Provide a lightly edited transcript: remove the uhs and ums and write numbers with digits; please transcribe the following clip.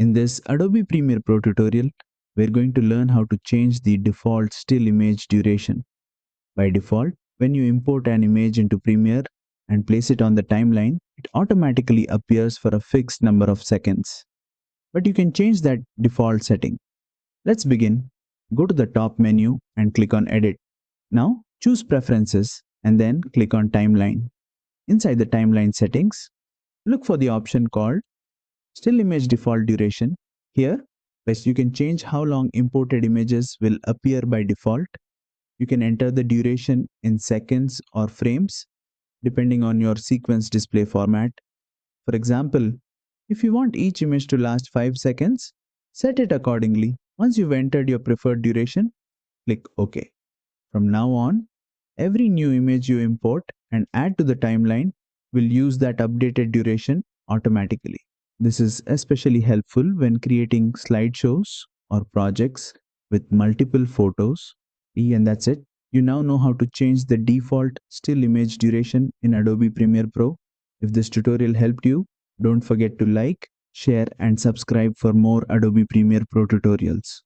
In this Adobe Premiere Pro tutorial, we're going to learn how to change the default still image duration. By default, when you import an image into Premiere and place it on the timeline, it automatically appears for a fixed number of seconds. But you can change that default setting. Let's begin. Go to the top menu and click on Edit. Now choose Preferences and then click on Timeline. Inside the timeline settings, look for the option called Still Image Default Duration. Here, you can change how long imported images will appear by default. You can enter the duration in seconds or frames, depending on your sequence display format. For example, if you want each image to last 5 seconds, set it accordingly. Once you've entered your preferred duration, click OK. From now on, every new image you import and add to the timeline will use that updated duration automatically. This is especially helpful when creating slideshows or projects with multiple photos. And that's it. You now know how to change the default still image duration in Adobe Premiere Pro. If this tutorial helped you, don't forget to like, share and subscribe for more Adobe Premiere Pro tutorials.